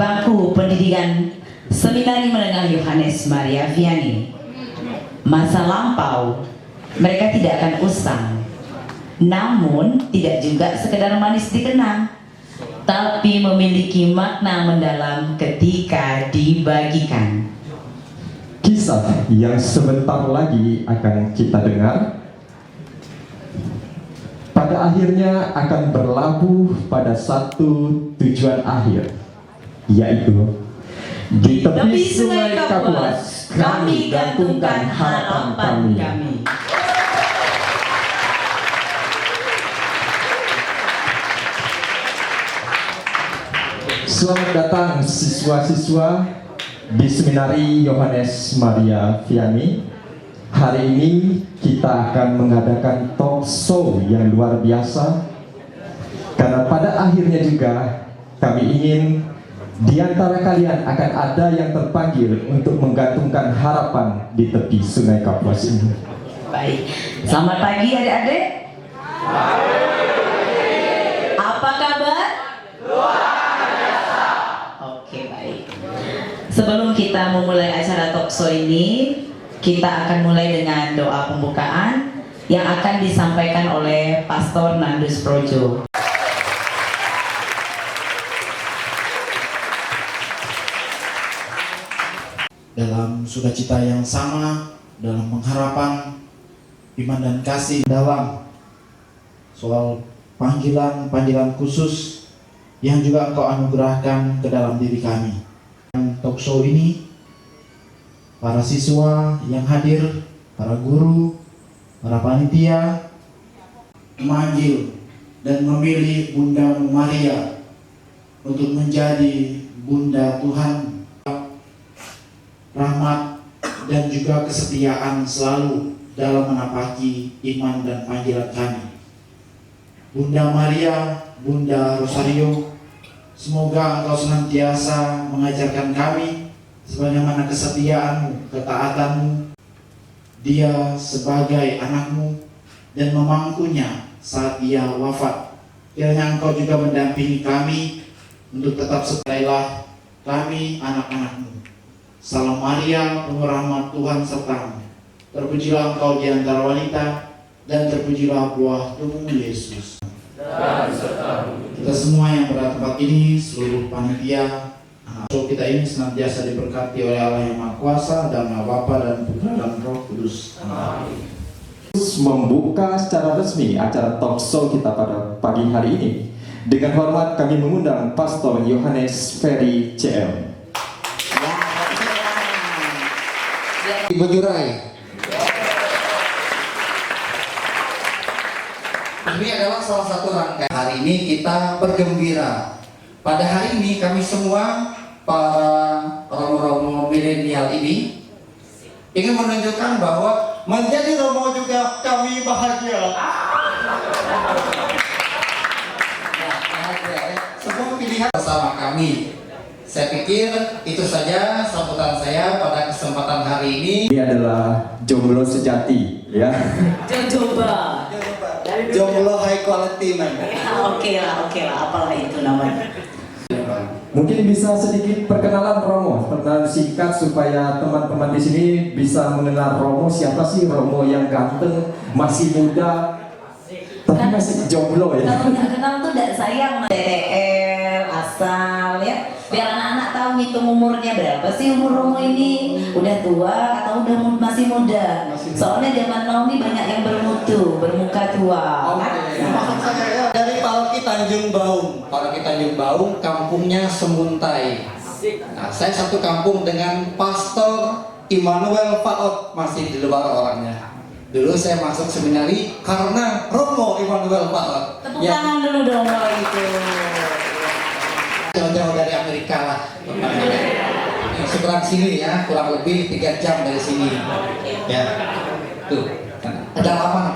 bangku pendidikan Seminari Menengah Yohanes Maria Vianney. Masa lampau mereka tidak akan usang, namun tidak juga sekedar manis dikenang, tapi memiliki makna mendalam ketika dibagikan. Kisah yang sebentar lagi akan kita dengar pada akhirnya akan berlabuh pada satu tujuan akhir, yaitu di tepi Sungai Kapuas kami gantungkan harapan kami. Selamat datang siswa-siswa di Seminari Yohanes Maria Vianney. Hari ini kita akan mengadakan talk show yang luar biasa, karena pada akhirnya juga kami ingin di antara kalian akan ada yang terpanggil untuk menggantungkan harapan di tepi Sungai Kapuas ini. Baik, selamat pagi adik-adik. Apa kabar? Oke, baik. Sebelum kita memulai acara talk show ini, kita akan mulai dengan doa pembukaan yang akan disampaikan oleh Pastor Nandus Projo. Dalam sukacita yang sama, dalam pengharapan, iman dan kasih dalam soal panggilan khusus yang juga Engkau anugerahkan ke dalam diri kami. Talk show ini, para siswa yang hadir, para guru, para panitia, memanggil dan memilih Bunda Maria untuk menjadi Bunda Tuhan, rahmat dan juga kesetiaan selalu dalam menapaki iman dan panggilan kami. Bunda Maria, Bunda Rosario, semoga Engkau senantiasa mengajarkan kami sebagaimana kesetiaan-Mu, ketaatan-Mu, Dia sebagai anak-Mu dan memangkunya saat Ia wafat. Kiranya Engkau juga mendampingi kami untuk tetap setailah kami anak-anak-Mu. Salam Maria, penuh rahmat Tuhan sertamu. Terpujilah Engkau di antara wanita, dan terpujilah buah tubuh Yesus. Kita semua yang berada tempat ini, seluruh panitia, show kita ini senantiasa diberkati oleh Allah yang Maha Kuasa, dan Bapa dan Putra dan Roh Kudus. Amin. Membuka secara resmi acara talk show kita pada pagi hari ini, dengan hormat kami mengundang Pastor Yohanes Ferry CL. Ibu Jurai. Ini adalah salah satu rangkaian. Hari ini kita bergembira. Pada hari ini kami semua para romo-romo milenial ini ingin menunjukkan bahwa menjadi romo juga kami bahagia. Semua pilihan bersama kami. Saya pikir itu saja sambutan saya pada kesempatan hari ini. Ini adalah jomblo sejati, ya. Coba. Jomblo high quality man. Oke lah, apalah itu namanya. Mungkin bisa sedikit perkenalan Romo, perkenalan singkat supaya teman-teman di sini bisa mengenal Romo. Siapa sih Romo yang ganteng, masih muda, tapi masih jomblo ya? Kalau nggak kenal tuh nggak sayang, TTL, asal ya. Biar anak-anak tahu ngitung umurnya berapa sih umur Romo ini. Udah tua atau udah masih muda. Soalnya zaman now ini banyak yang bermutu, bermuka tua. Maksud saya ya, dari Paroki Tanjung Baung. Paroki Tanjung Baung, kampungnya Semuntai. Nah, saya satu kampung dengan Pastor Immanuel Faot, masih di luar orangnya. Dulu saya masuk seminari karena Romo Immanuel Faot. Tepuk tangan dulu dong kalau gitu. Jauh-jauh dari Amerika lah. Seberang sini ya, kurang lebih 3 jam dari sini. Ya, tuh. Pedalaman.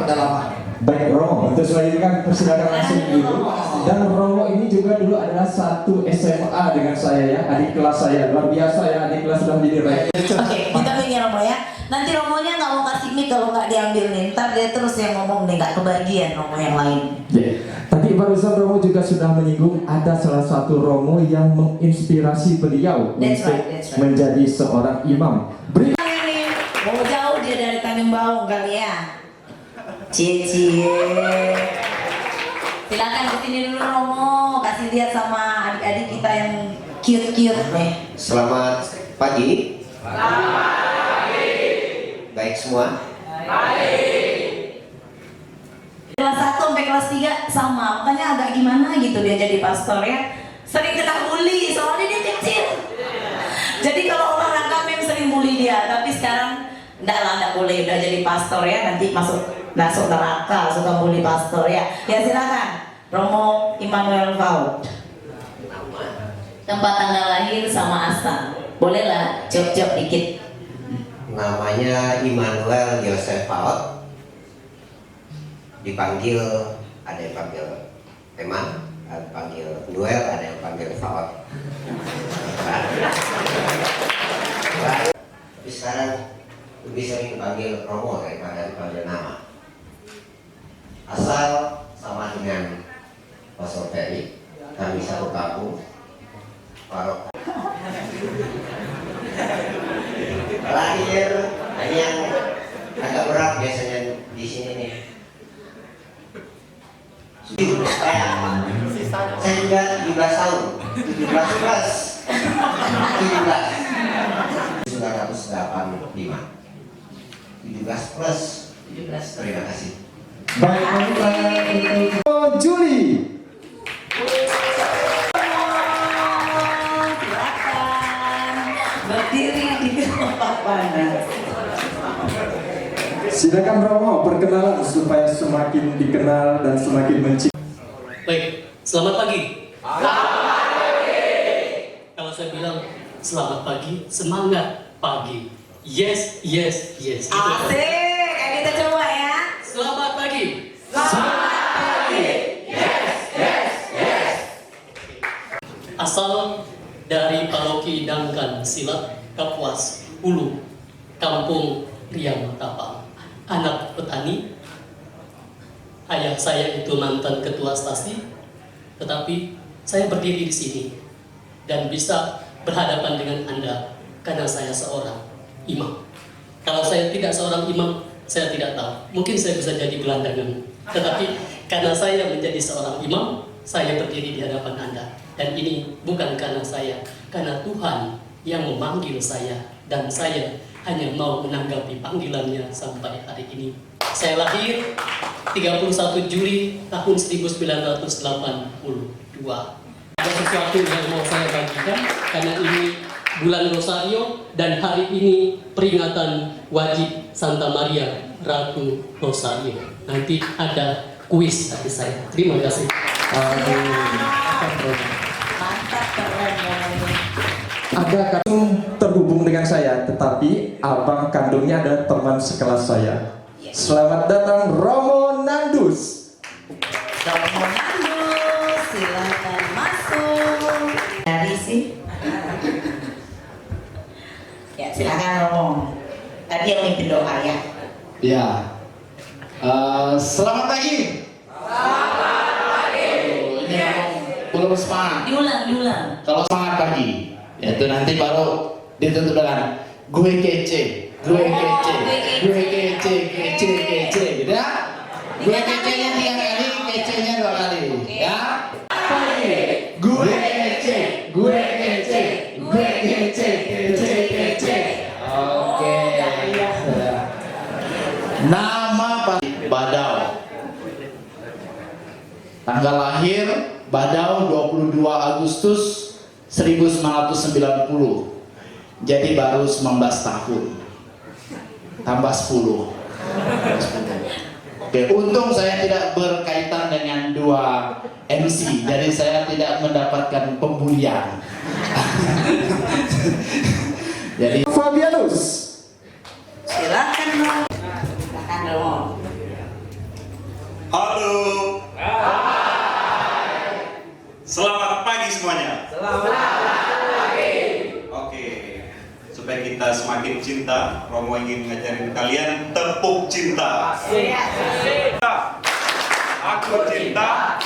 Baik Romo, untuk selanjutnya persilakan langsung dulu. Dan Romo ini juga dulu adalah satu SMA dengan saya ya, adik kelas saya. Luar biasa ya, adik kelas sudah menjadi rektor. Oke, kita punya Romo ya. Nanti Romonya nggak mau kasih mic kalau nggak diambil nih. Ntar dia terus yang ngomong nih, nggak kebagian Romo yang lain. Ya. Tadi barusan Romo juga sudah menyinggung ada salah satu Romo yang menginspirasi beliau That's untuk right. menjadi seorang imam. Beri Ini mau jauh dia dari Tanjung Baung kali ya. Cie. Silakan kesini dulu Romo, kasih lihat sama adik-adik kita yang cute nih. Selamat pagi. Baik semua. Kelas 1 sampai kelas 3 sama, makanya agak gimana gitu dia jadi pastor ya. Sering kena bully, soalnya dia kecil. Jadi kalau orang angkat memang sering bully dia, tapi sekarang enggak boleh, udah jadi pastor ya, nanti masuk neraka, suka bully pastor ya. Ya silakan, Romo Immanuel Faud. Tempat tanggal lahir sama asal, bolehlah jawab dikit. Namanya Immanuel Joseph Faot. Dipanggil, ada yang panggil Eman, ada yang panggil Noel, ada yang panggil Faot. Tapi sekarang lebih sering dipanggil Romo daripada dipanggil nama. Asal sama dengan Pastor Ferry, kami satu kampung. Parok. Lahir, ini yang agak berat biasanya di sini nih. Saya juga 17 tahun, 17 plus 17 1985 17 plus 17. Terima kasih. baik untuk Juli. Silakan berdiri di tempat panas. Silakan Romo perkenalan supaya semakin dikenal dan semakin mencintai. Baik, selamat pagi. Kalau saya bilang selamat pagi, semangat pagi. Yes. Gitu. Asik, kayak kita coba ya. Selamat pagi. Selamat pagi. Asal dari Paroki Dangkan Silat, Kapuas, Hulu, Kampung Riam Tapang. Anak petani. Ayah saya itu mantan ketua stasi, tetapi saya berdiri di sini dan bisa berhadapan dengan Anda karena saya seorang imam. Kalau saya tidak seorang imam, saya tidak tahu. Mungkin saya bisa jadi gelandangan. Tetapi karena saya menjadi seorang imam, saya berdiri di hadapan Anda. Dan ini bukan karena saya, karena Tuhan yang memanggil saya dan saya hanya mau menanggapi panggilannya sampai hari ini. Saya lahir 31 Juli tahun 1982. Ada sesuatu yang mau saya bagikan karena ini bulan Rosario dan hari ini peringatan wajib Santa Maria Ratu Rosario. Nanti ada kuis dari saya. Terima kasih. Mantap, keren banget. Ada kandung terhubung dengan saya, tetapi abang kandungnya adalah teman sekelas saya. Selamat datang Romo Nandus. Romo Nandus, silakan masuk. Dari sih. Ya, silakan Romo. Tadi yang mimpin doa ya. Ya. Selamat pagi. Ini belum semangat. Diulang. Kalau semangat pagi, itu nanti baru ditutup dengan gue kece, gitu ya. Gue kecenya 3 kali, kecenya 2 kali, ya. Gue kece. Oke. Nama Badau. Tanggal lahir Badau 22 Agustus 1990. Jadi baru 19 tahun. Tambah 10. Oke, untung saya tidak berkaitan dengan 2 MC, jadi saya tidak mendapatkan pembulian. Jadi Silakan Romo. Halo. Selamat pagi semuanya. Selamat pagi. Oke. Supaya kita semakin cinta, Romo ingin ngajarin kalian tepuk cinta. Aku cinta,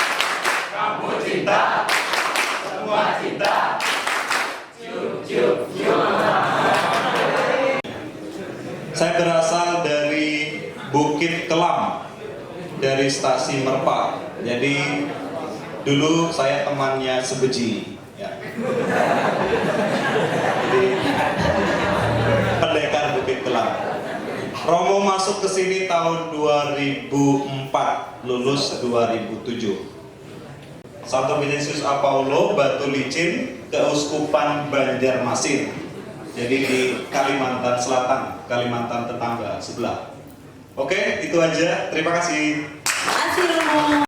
kamu cinta, semua cinta. Cium, cium, cium. Saya berasal dari Bukit Kelam, dari stasiun Merpati. Jadi dulu saya temannya Sebeji, ya. Jadi pendekar Bukit Kelam. Romo masuk ke sini tahun 2004, lulus 2007. Santo Ignatius Apaulo, Batu Licin, Keuskupan Banjarmasin. Jadi di Kalimantan Selatan, Kalimantan tetangga sebelah. Oke, itu aja. Terima kasih. Makasih Romo.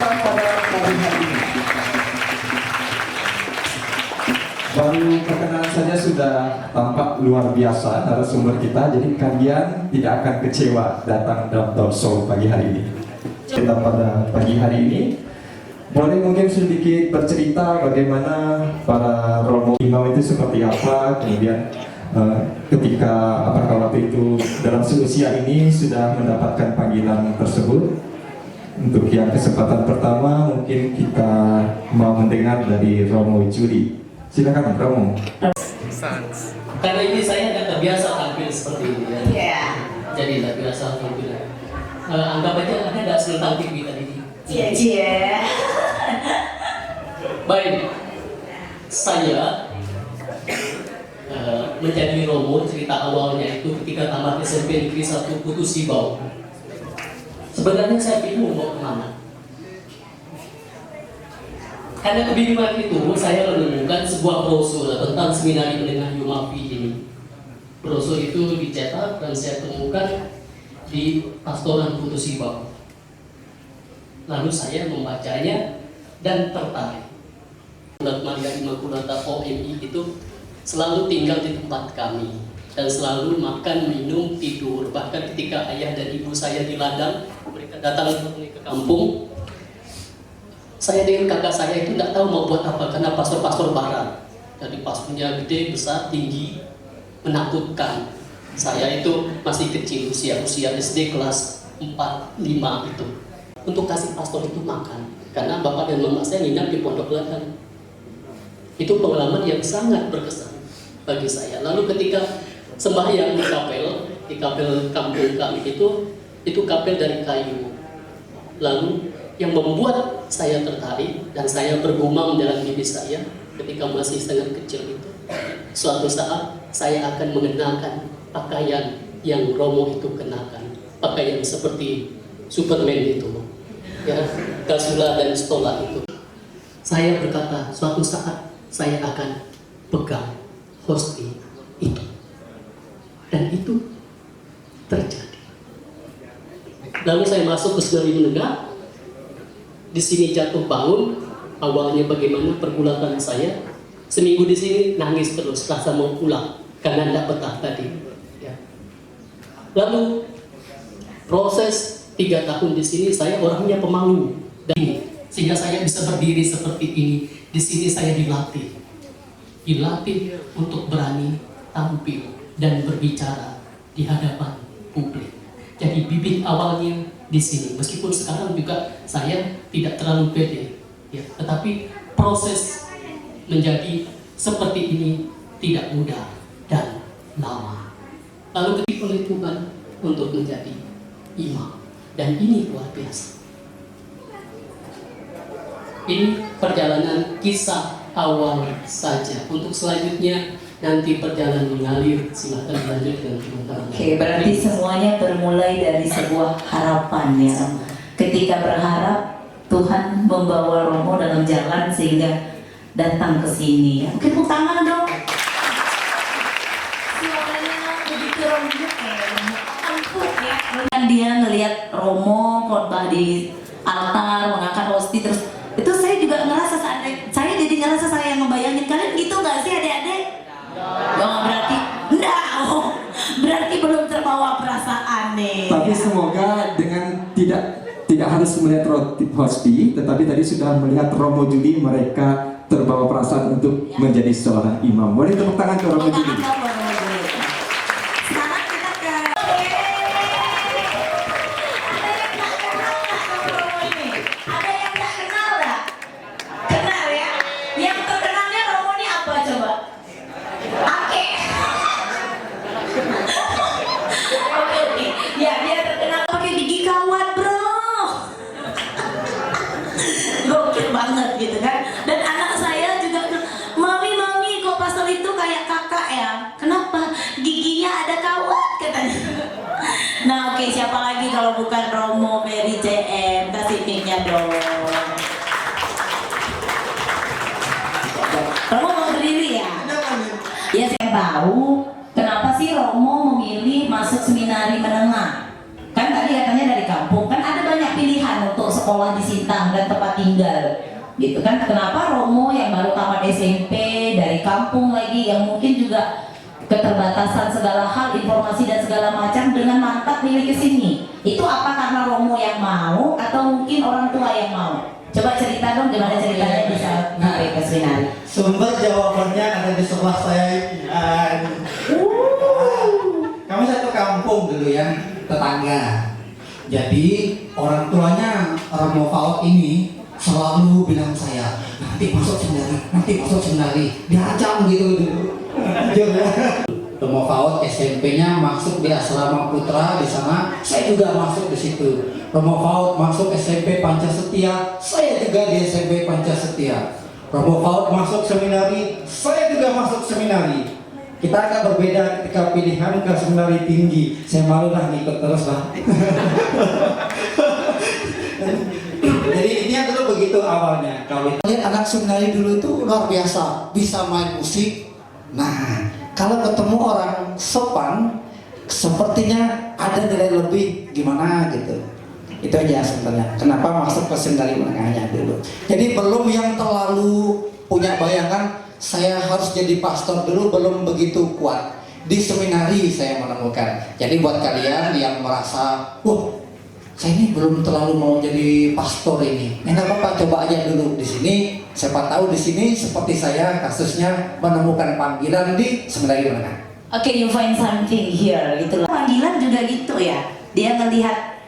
Baru perkenalan saja sudah tampak luar biasa narasumber kita, jadi kalian tidak akan kecewa datang dalam talk show pagi hari ini. Kita pada pagi hari ini boleh mungkin sedikit bercerita bagaimana para romo imam itu seperti apa, kemudian ketika apakah waktu itu dalam seusia ini sudah mendapatkan panggilan tersebut. Untuk yang kesempatan pertama mungkin kita mau mendengar dari Romo Juri. Silakan Romo. Karena ini saya tidak terbiasa tampil seperti ini ya. Iya. Jadi tidak biasa tampil. Anggap aja ada nggak serentak TV tadi. Cie. Baik, saya menjadi Romo, cerita awalnya itu ketika tamat SMP Negeri 1 Putus Sibau. Sebenarnya saya bingung mau kemana. Karena kebingungan itu, saya menemukan sebuah brosur tentang seminari menengah Yumafi ini. Brosur itu dicetak dan saya temukan di Pastoran Putus Sibau. Lalu saya membacanya dan tertarik. Maria Immaculata OMI itu selalu tinggal di tempat kami dan selalu makan, minum, tidur. Bahkan ketika ayah dan ibu saya di ladang, mereka datang ke kampung. Saya dengan kakak saya itu tidak tahu mau buat apa karena pastor-pastor barat. Jadi pastornya gede, besar, tinggi, menakutkan. Saya itu masih kecil, usia SD kelas 4, 5 itu. Untuk kasih pastor itu makan. Karena bapak dan mama saya nginap di pondok ladang. Itu pengalaman yang sangat berkesan bagi saya. Lalu ketika sembahyang di kapel kampung kami itu kapel dari kayu. Lalu yang membuat saya tertarik dan saya bergumam dalam diri saya ketika masih sangat kecil itu, suatu saat saya akan mengenakan pakaian yang Romo itu kenakan, pakaian seperti Superman itu, ya, kasula dan stola itu. Saya berkata suatu saat saya akan pegang hosti itu, dan itu terjadi. Lalu saya masuk ke seminari menengah. Di sini jatuh bangun, awalnya bagaimana pergulatan saya. Seminggu di sini nangis terus, rasa mau pulang karena tidak betah tadi. Ya. Lalu proses 3 tahun di sini saya orangnya pemalu dan sehingga saya bisa berdiri seperti ini. Di sini saya dilatih untuk berani tampil dan berbicara di hadapan publik. Jadi bibit awalnya di sini, meskipun sekarang juga saya tidak terlalu pede, ya, tetapi proses menjadi seperti ini tidak mudah dan lama. Lalu ketika oleh Tuhan untuk menjadi imam, dan ini luar biasa. Ini perjalanan kisah awal saja. Untuk selanjutnya nanti perjalanan mengalir, silahkan dilanjutkan teman-teman. Oke, berarti semuanya bermulai dari sebuah harapan ya. Ketika berharap, Tuhan membawa Romo dalam jalan sehingga datang ke sini. Mungkin tepuk tangan dong. Suaranya begitu lembut ya. Kan dia ngelihat Romo khotbah di altar, mengangkat hosti terus. Itu saya juga ngerasa saya jadi ngerasa saya yang ngebayangin kalian gitu nggak sih adik-adik? Berarti enggak, berarti belum terbawa perasaan nih. Tapi semoga dengan tidak tidak harus melihat Hospi, tetapi tadi sudah melihat Romo Juli, mereka terbawa perasaan untuk menjadi seorang imam. Boleh tepuk tangan ke Romo Juli. Sekarang kita ke ada yang nggak kenal nggak? Kenal ya? Yang terkenalnya Romo ini apa coba? Oke. Oke. Ya, dia terkenal pakai gigi kawat, bro. Gokil banget gitu kan. Dan anak saya juga, mami kok pastor itu kayak kakak ya? Kenapa? Giginya ada kawat katanya. Nah oke, siapa lagi kalau bukan Romo Mary JM? Kasih mic-nya dong. Romo mau berdiri ya? Ya saya tahu kenapa sih Romo memilih masuk seminari menengah. Kan tadi katanya dari kampung, kan ada banyak pilihan untuk sekolah di Sintang dan tempat tinggal gitu kan. Kenapa Romo yang baru tamat SMP dari kampung lagi, yang mungkin juga keterbatasan segala hal, informasi dan segala macam, dengan mantap milih ke sini? Itu apa karena Romo yang mau atau mungkin orang tua yang mau? Coba cerita dong gimana ceritanya bisa sampai ke seminari. Sumber jawabannya ada di sebelah saya. Kami satu kampung dulu ya, tetangga. Jadi orang tuanya Romo Faot ini selalu bilang saya, nanti masuk seminari, diancam gitu dulu. Romo Faot SMP-nya masuk di Asrama Putra di sana, saya juga masuk di situ. Romo Faot masuk SMP Pancasetia, saya juga di SMP Pancasetia. Romo Faot masuk seminari, saya juga masuk seminari. Kita agak berbeda ketika pilihan ke seminari tinggi. Saya malu lah ngikut terus lah. Jadi ini dulu begitu awalnya. Kalau lihat anak seminari dulu itu luar biasa, bisa main musik. Nah, kalau ketemu orang sopan, sepertinya ada nilai lebih gimana gitu. Itu aja sebenarnya. Kenapa masuk ke seminari menengahnya dulu. Jadi belum yang terlalu punya bayangan saya harus jadi pastor dulu, belum begitu kuat. Di seminari saya menemukan. Jadi buat kalian yang merasa, saya ini belum terlalu mau jadi pastor ini. Nggak apa-apa, coba aja dulu di sini. Siapa tahu di sini seperti saya kasusnya menemukan panggilan di seminari menengah. Oke, you find something here gitu loh. Panggilan juga gitu ya. Dia ngelihat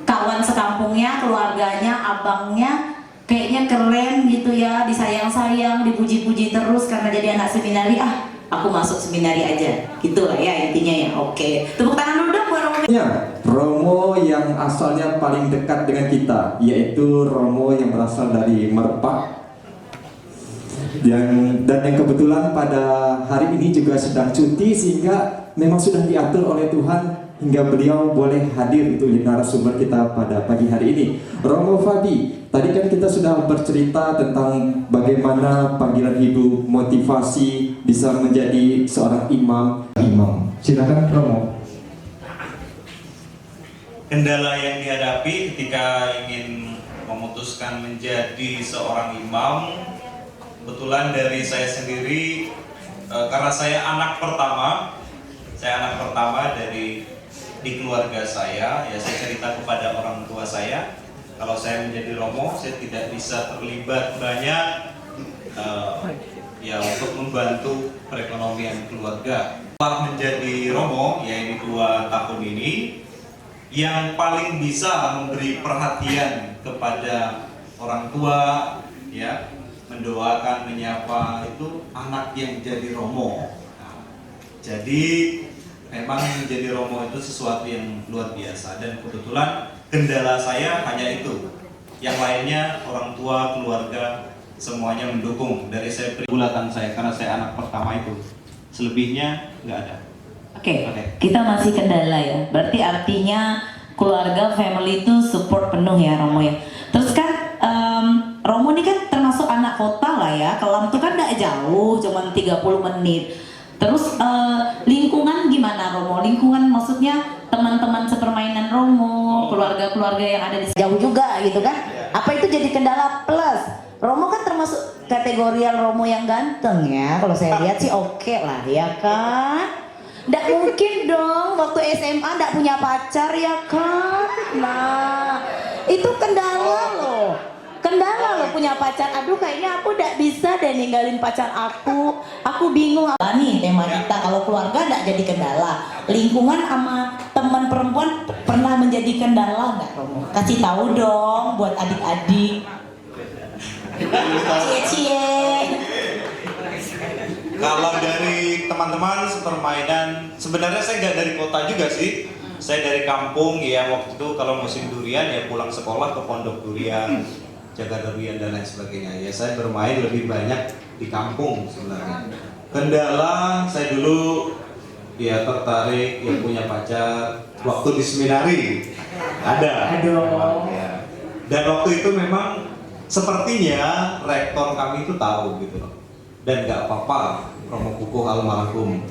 kawan sekampungnya, keluarganya, abangnya kayaknya keren gitu ya, disayang-sayang, dipuji-puji terus karena jadi anak seminari. Aku masuk seminari aja, gitu lah ya intinya ya. Oke, tepuk tangan dulu dong buat Romo. Ya, Romo yang asalnya paling dekat dengan kita, yaitu Romo yang berasal dari Merpak. Dan yang kebetulan pada hari ini juga sedang cuti, sehingga memang sudah diatur oleh Tuhan hingga beliau boleh hadir itu di narasumber kita pada pagi hari ini. Romo Fabi, tadi kan kita sudah bercerita tentang bagaimana panggilan hidup, motivasi bisa menjadi seorang imam. Silakan Romo. Kendala yang dihadapi ketika ingin memutuskan menjadi seorang imam, kebetulan dari saya sendiri, karena saya anak pertama dari di keluarga saya, ya saya cerita kepada orang tua saya, kalau saya menjadi Romo, saya tidak bisa terlibat banyak ya untuk membantu perekonomian keluarga. Setelah menjadi Romo, ya ini 2 tahun ini, yang paling bisa memberi perhatian kepada orang tua, ya mendoakan, menyapa, itu anak yang jadi Romo. Nah, jadi memang menjadi Romo itu sesuatu yang luar biasa, dan kebetulan kendala saya hanya itu. Yang lainnya orang tua, keluarga semuanya mendukung. Dari saya bulatan saya karena saya anak pertama itu. Selebihnya nggak ada. Oke, kita masih kendala ya. Berarti artinya keluarga, family itu support penuh ya Romo ya. Terus kan Romo ini kan termasuk anak kota lah ya. Kelam tuh kan nggak jauh, cuma 30 menit. Terus lingkungan gimana Romo? Lingkungan maksudnya teman-teman sepermainan Romo, keluarga-keluarga yang ada di jauh juga gitu kan? Apa itu jadi kendala? Plus Romo kan termasuk kategorial Romo yang ganteng ya. Kalau saya lihat sih oke lah ya kan? Nggak mungkin dong waktu SMA nggak punya pacar ya kan? Nah Itu kendala loh punya pacar. Aduh, kayaknya aku udah bisa deh ninggalin pacar aku bingung. Nih tema kita, kalau keluarga nggak jadi kendala, lingkungan sama teman perempuan pernah menjadi kendala nggak, Romo? Kasih tahu dong buat adik-adik. Cie-cie. Kalau dari teman-teman permainan, sebenarnya saya nggak dari kota juga sih. Saya dari kampung ya, waktu itu kalau musim durian ya pulang sekolah ke pondok durian, jaga durian dan lain sebagainya. Ya saya bermain lebih banyak di kampung sebenarnya. Kendala saya dulu ya tertarik yang punya pacar waktu di seminari. Ada. Ya. Dan waktu itu memang sepertinya rektor kami itu tahu gitu loh. Dan nggak apa-apa Romo Kukuh almarhum.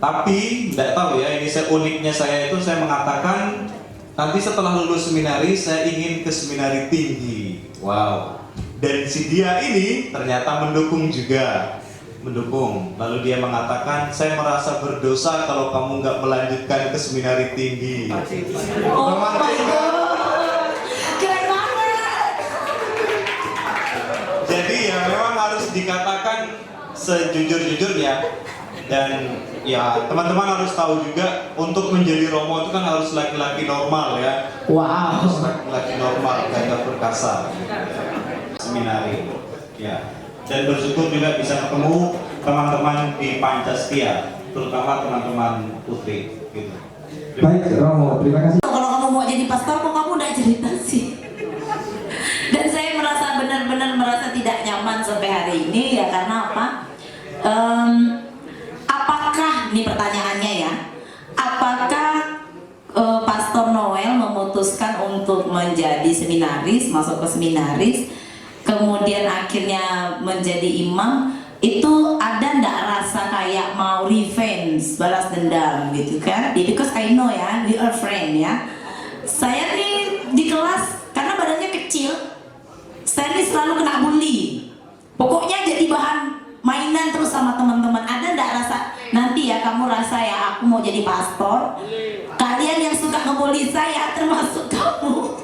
Tapi nggak tahu ya, ini uniknya saya itu saya mengatakan nanti setelah lulus seminari saya ingin ke seminari tinggi. Wow. Dan si dia ini ternyata mendukung juga. Mendukung. Lalu dia mengatakan, saya merasa berdosa kalau kamu nggak melanjutkan ke seminari tinggi. Oh my God, keren banget. Jadi ya memang harus dikatakan sejujur-jujurnya. Dan ya teman-teman harus tahu juga untuk menjadi Romo itu kan harus laki-laki normal ya. Wow. Harus laki-laki normal, gagah perkasa. Seminari, ya. Dan bersyukur juga bisa ketemu teman-teman di Pancastia, terutama teman-teman putri. Gitu. Baik Romo, terima kasih. Kalau kamu mau jadi pastor, kok kamu udah cerita sih? Dan saya merasa benar-benar merasa tidak nyaman sampai hari ini ya, karena apa? Apakah, ini pertanyaannya ya, apakah Pastor Noel memutuskan untuk menjadi seminaris, masuk ke seminaris, kemudian akhirnya menjadi imam, itu ada ndak rasa kayak mau revenge, balas dendam gitu kan? Because I know ya, we are friend ya. Saya nih di kelas, karena badannya kecil, saya nih selalu kena bully. Pokoknya jadi bahan mainan terus sama teman-teman. Ada ndak rasa nanti ya kamu rasa ya aku mau jadi pastor, kalian yang suka ngebully saya termasuk kamu.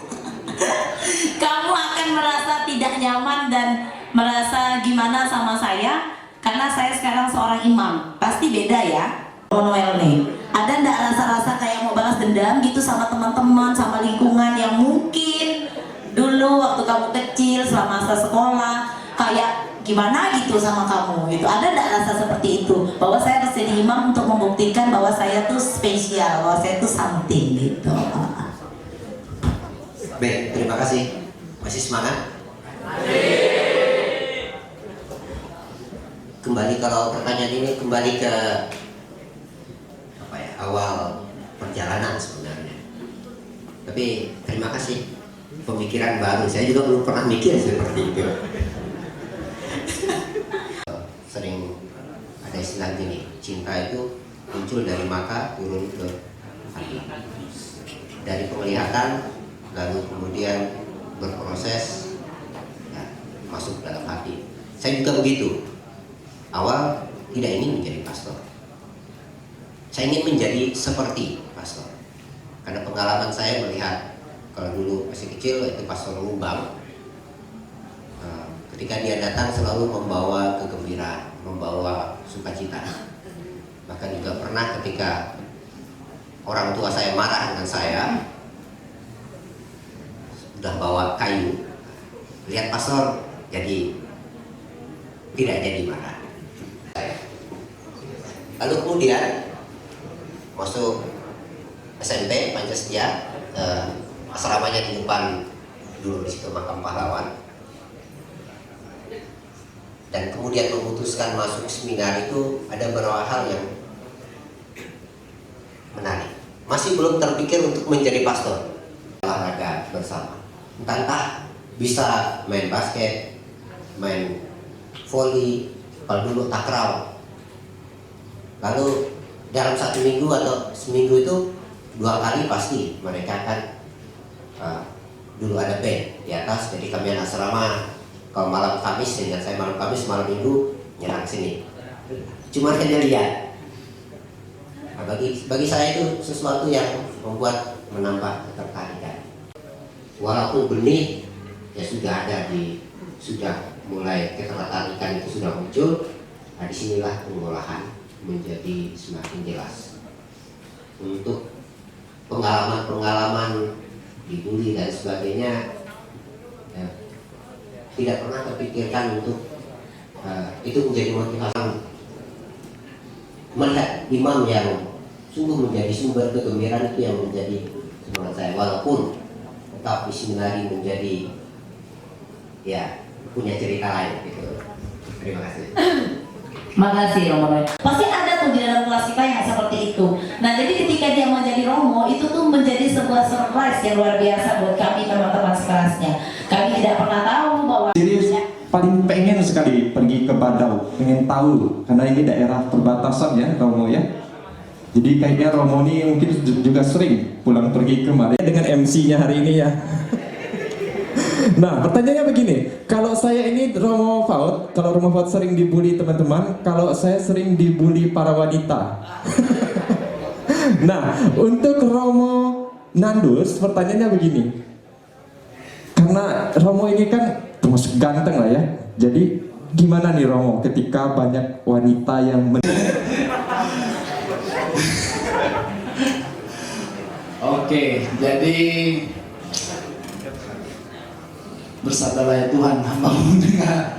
Kamu akan merasa tidak nyaman dan merasa gimana sama saya karena saya sekarang seorang imam. Pasti beda ya Noel nih. Ada ndak rasa-rasa kayak mau balas dendam gitu sama teman-teman, sama lingkungan yang mungkin dulu waktu kamu kecil selama masa sekolah kayak gimana gitu sama kamu gitu? Ada nggak rasa seperti itu, bahwa saya harus jadi imam untuk membuktikan bahwa saya tuh spesial, bahwa saya tuh something gitu? Baik, terima kasih. Masih semangat? Kembali, kalau pertanyaan ini kembali ke apa ya, awal perjalanan sebenarnya. Tapi terima kasih, pemikiran baru. Saya juga belum pernah mikir seperti itu. Sering ada istilah gini, cinta itu muncul dari mata turun ke hati, dari penglihatan lalu kemudian berproses ya, masuk dalam hati. Saya juga begitu. Awal tidak ingin menjadi pastor, saya ingin menjadi seperti pastor karena pengalaman saya melihat kalau dulu masih kecil itu pastor Lubang. Ketika dia datang selalu membawa kegembiraan, membawa sukacita. Bahkan juga pernah ketika orang tua saya marah dengan saya, sudah bawa kayu, lihat pastor jadi tidak jadi marah. Lalu kemudian masuk SMP Pancastia, asramanya di depan dulu di situ Makam Pahlawan. Dan kemudian memutuskan masuk seminar itu ada beberapa hal yang menarik. Masih belum terpikir untuk menjadi pastor. Olahraga bersama, entah bisa main basket, main voli, kalau dulu takraw. Lalu dalam 1 minggu atau seminggu itu 2 kali pasti mereka akan dulu ada band di atas, jadi kami anak asrama. Kalau malam Kamis, dengan saya malam Kamis, malam Minggu nyerang sini. Cuma hanya lihat. Nah, bagi saya itu sesuatu yang membuat menambah ketertarikan. walaupun benih ya sudah ada sudah mulai ketertarikan itu sudah muncul. Nah, disinilah pengolahan menjadi semakin jelas. Untuk pengalaman-pengalaman dibully dan sebagainya ya, tidak pernah terpikirkan untuk itu menjadi motivasi. Melihat imam yang sungguh menjadi sumber kegembiraan itu yang menjadi semangat saya, walaupun tetap di seminari menjadi ya punya cerita lain gitu. Terima kasih. Makasih Romo. Pasti ada tuh di dalam kelas kita yang seperti itu. Nah, jadi ketika dia menjadi Romo, itu tuh menjadi sebuah surprise yang luar biasa buat kami teman-teman sekelasnya. Kami tidak pernah tahu bahwa Serius, paling pengen sekali pergi ke Badau, pengen tahu, karena ini daerah perbatasan ya Romo ya. Jadi kayaknya Romo ini mungkin juga sering pulang pergi kemari dengan MC-nya hari ini ya. Nah, pertanyaannya begini, kalau saya ini Romo Faud, kalau Romo Faud sering dibully teman-teman, kalau saya sering dibully para wanita. Nah, untuk Romo Nandus, pertanyaannya begini, karena Romo ini kan termasuk ganteng lah ya, jadi gimana nih Romo ketika banyak wanita yang Oke, jadi bersabdalah ya Tuhan, hamba mendengar.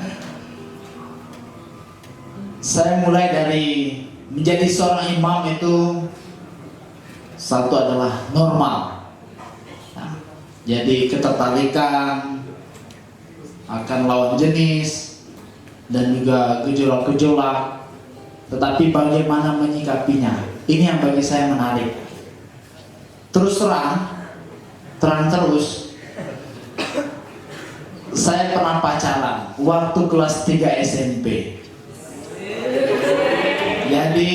Saya mulai dari menjadi seorang imam itu satu adalah normal. Nah, jadi ketertarikan akan lawan jenis dan juga gejolak-gejolak. Tetapi bagaimana menyikapinya? Ini yang bagi saya menarik. Terus terang terus. Saya pernah pacaran waktu kelas 3 SMP. Jadi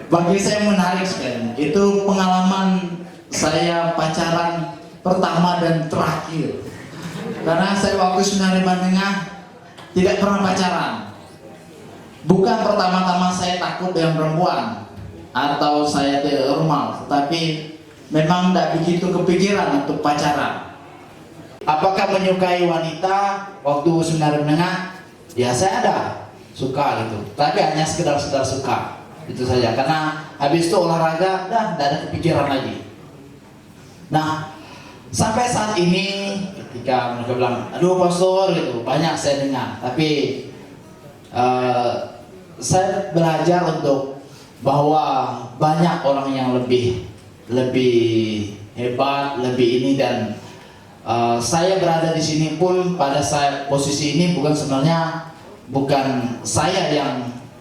bagi saya menarik sekali. Itu pengalaman saya pacaran pertama dan terakhir. Karena saya waktu seminari Menengah tidak pernah pacaran. Bukan pertama-tama saya takut dengan perempuan atau saya tidak normal, tapi memang tidak begitu kepikiran untuk pacaran. Apakah menyukai wanita waktu seminari Menengah? Ya saya ada suka gitu, tapi hanya sekedar suka itu saja. Karena habis itu olahraga dan tidak ada kepikiran lagi. Nah, sampai saat ini ketika mereka bilang, aduh pastor gitu, banyak saya dengar, tapi saya belajar untuk bahwa banyak orang yang lebih hebat, lebih ini, dan saya berada di sini pun pada posisi ini bukan saya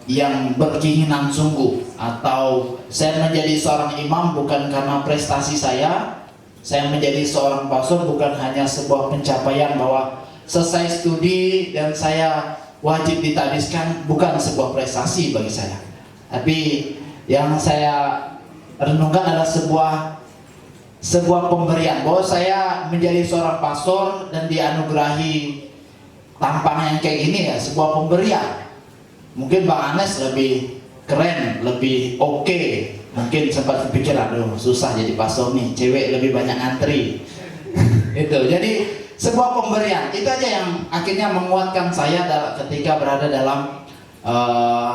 yang berkeinginan sungguh, atau saya menjadi seorang imam bukan karena prestasi saya menjadi seorang pastor bukan hanya sebuah pencapaian bahwa selesai studi dan saya wajib ditadiskan, bukan sebuah prestasi bagi saya. Tapi yang saya renungkan adalah sebuah pemberian, bahwa saya menjadi seorang pastor dan dianugerahi tampang yang kayak gini ya, sebuah pemberian. Mungkin Bang Anes lebih keren, lebih oke. Mungkin sempat berpikir, aduh susah jadi pastor nih, cewek lebih banyak ngantri. Itu jadi sebuah pemberian. Itu aja yang akhirnya menguatkan saya ketika berada dalam